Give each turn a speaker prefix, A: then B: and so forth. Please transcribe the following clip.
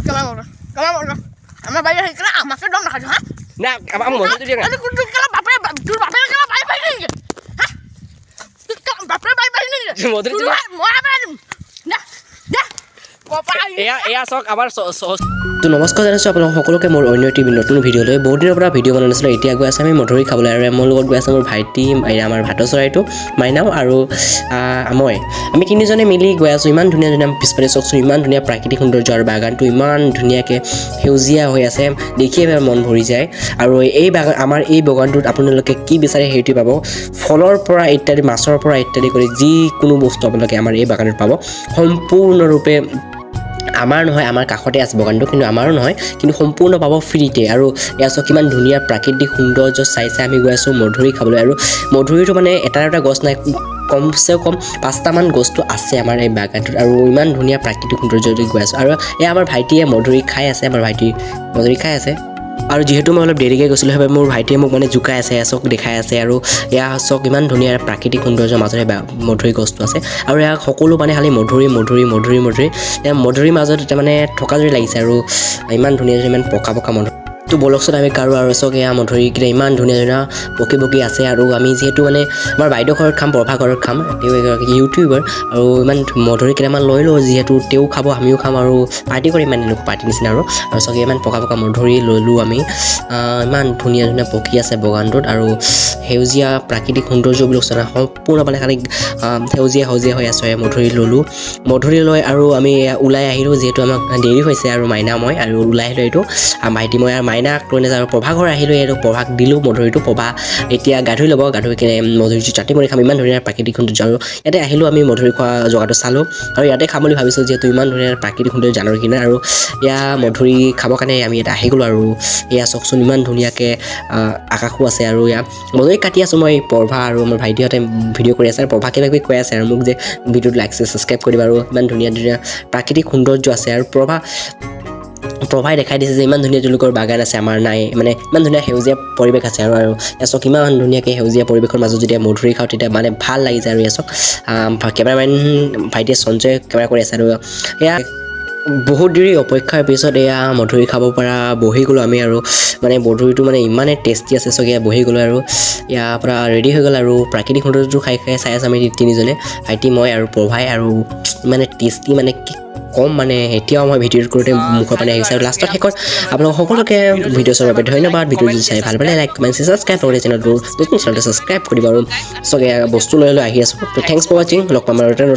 A: কেমন আমার বাইরে হয়ে আমাকে দম রাখা হ্যাঁ
B: না আমার মধুরি দিয়ে
A: আমি কোন কেলা বাপরে তোর বাপরে কেলা বাইরে বাইরে নিয়ে হ্যাঁ তুই বাপরে বাইরে বাইরে নিয়ে
B: মধুরি দিয়ে
A: মোয়া বাইরে না না
B: এয়া চক আমাৰ তো নমস্কাৰ জনাইছোঁ আপোনালোক সকলোকে মোৰ অন্য এটি নতুন ভিডিঅ'লৈ বহুত দিনৰ পৰা ভিডিঅ' বনাই নাছিলোঁ এতিয়া গৈ আছে আমি মধুৰি খাবলৈ আৰু মোৰ লগত গৈ আছে মোৰ ভাইটি আমাৰ ভাতৰ চৰাইটো মাইনাও আৰু মই আমি তিনিজনে মিলি গৈ আছোঁ ইমান ধুনীয়া ধুনীয়া পিছফালে চাওকচোন ইমান ধুনীয়া প্ৰাকৃতিক সৌন্দৰ্য আৰু বাগানটো ইমান ধুনীয়াকৈ সেউজীয়া হৈ আছে দেখিয়ে মন ভৰি যায় আৰু আমাৰ এই বাগানটোত আপোনালোকে কি বিচাৰে সেইটো পাব ফলৰ পৰা ইত্যাদি মাছৰ পৰা ইত্যাদি কৰি যিকোনো বস্তু আপোনালোকে আমাৰ এই বাগানত পাব সম্পূৰ্ণৰূপে আমাৰ নহয় আমাৰ কাষতে আছে বাগানটো কিন্তু আমাৰো নহয় কিন্তু সম্পূৰ্ণ পাব ফ্ৰীতে আৰু এয়া চাওক কিমান ধুনীয়া প্ৰাকৃতিক সৌন্দৰ্য চাই আমি গৈ আছোঁ মধুৰি খাবলৈ আৰু মধুৰিটো মানে এটা গছ নাই কমচে কম 5টামান গছটো আছে আমাৰ এই বাগানটোত আৰু ইমান ধুনীয়া প্ৰাকৃতিক সৌন্দৰ্য গৈ আছোঁ আৰু এয়া আমাৰ ভাইটিয়ে মধুৰি খাই আছে আমাৰ ভাইটি মধুৰি খাই আছে আৰু যিহেতু মই অলপ দেৰিকৈ গৈছিলোঁ সেইবাবে মোৰ ভাইটিয়ে মোক মানে জোকাই আছে চক দেখাই আছে আৰু এয়া চক ইমান ধুনীয়া প্ৰাকৃতিক সৌন্দৰ্যৰ মাজতে মধুৰি গছটো আছে আৰু এয়া সকলো মানে খালি মধুৰি মধুৰিৰ মাজত এটা মানে থকা দৰে লাগিছে আৰু ইমান ধুনীয়া ইমান পকা মধুৰি তো বলকচোন আমি কাৰো আৰু চক এয়া মধুৰিকেইটা ইমান ধুনীয়া পকি আছে আৰু আমি যিহেতু মানে আমাৰ বাইদেউ ঘৰত খাম প্ৰভা ঘৰত খাম তেওঁ এগৰাকী ইউটিউবাৰ আৰু ইমান মধুৰি কেইটামান লৈ লওঁ যিহেতু তেওঁ খাব আমিও খাম আৰু পাৰ্টি কৰিম মানে এনেকুৱা পাৰ্টি নিচিনা আৰু চক ইমান পকা মধুৰি ল'লোঁ আমি ইমান ধুনীয়া পকি আছে বাগানটোত আৰু সেউজীয়া প্ৰাকৃতিক সৌন্দৰ্য বুলি কৈছে সম্পূৰ্ণ মানে খালি সেউজীয়া হৈ আছে মধুৰি ল'লোঁ মধুৰি লৈ আৰু আমি ওলাই আহিলোঁ যিহেতু আমাক দেৰি হৈছে আৰু মাইনা মই আৰু ওলাই আহিলোঁ এইটো ভাইটি মই আৰু মাইনাক লৈ নাযাওঁ আৰু প্ৰভা ঘৰ আহিলোঁ এইটো প্ৰভাক দিলোঁ মধুৰিটো প্ৰভা এতিয়া গা ধুই ল'ব গা ধুই কিনে মধুৰিটো চাটি মাৰি খাম ইমান ধুনীয়া প্ৰাকৃতিক সৌন্দৰ্য আৰু ইয়াতে আহিলোঁ আমি মধুৰি খোৱা জেগাটো চালোঁ আৰু ইয়াতে খাম বুলি ভাবিছোঁ যিহেতু ইমান ধুনীয়া প্ৰাকৃতিক সৌন্দৰ্য জানৰ কিনাৰ আৰু এয়া মধুৰি খাবৰ কাৰণে আমি ইয়াতে আহি গ'লোঁ আৰু এয়া চাওকচোন ইমান ধুনীয়াকৈ আকাশো আছে আৰু এয়া মধুৰি কাটি আছোঁ মই প্ৰভা আৰু আমাৰ ভাইটিহঁতে ভিডিঅ' কৰি আছে আৰু প্ৰভা কিবা কিবি কৈ আছে আৰু মোক যে ভিডিঅ'টো লাইক ছাবস্ক্ৰাইব কৰিবা আৰু ইমান ধুনীয়া প্ৰাকৃতিক সৌন্দৰ্য আছে আৰু প্ৰভাই দেখাই দিছে যে ইমান ধুনীয়া তেওঁলোকৰ বাগান আছে আমাৰ নাই মানে ইমান ধুনীয়া সেউজীয়া পৰিৱেশ আছে আৰু এচক ইমান ধুনীয়াকৈ সেউজীয়া পৰিৱেশৰ মাজত যেতিয়া মধুৰি খাওঁ তেতিয়া মানে ভাল লাগি যায় আৰু এচক কেমেৰামেন ভাইটিয়ে সঞ্জয় কেমেৰা কৰি আছে আৰু এয়া বহুত দেৰি অপেক্ষাৰ পিছত এয়া মধুৰি খাব পৰা বহি গ'লোঁ আমি আৰু মানে মধুৰিটো মানে ইমানেই টেষ্টি আছে চক এয়া বহি গ'লোঁ আৰু ইয়াৰ পৰা ৰেডি হৈ গ'ল আৰু প্ৰাকৃতিক সৌন্দৰ্যটো খাই চাই আছোঁ আমি তিনিজনে ভাইটি মই আৰু প্ৰভাই আৰু ইমানে টেষ্টি মানে কম মানে এতিয়াও মই ভিডিঅ'টো কৰোঁতে মুখৰ পানী আহিছে আৰু লাষ্টত শেষত আপোনালোক সকলোকে ভিডিঅ' চোৱাৰ বাবে ধন্যবাদ ভিডিঅ'টো চাই ভাল পালে লাইক কমেণ্ট ছাবস্ক্ৰাইব কৰি চেনেলটো নতুন চেনেলটো ছাবস্ক্ৰাইব কৰিব আৰু চক বস্তু লৈ আহি আছোঁ তো থেংকছ ফৰ ৱাচিং লগ পাম আৰু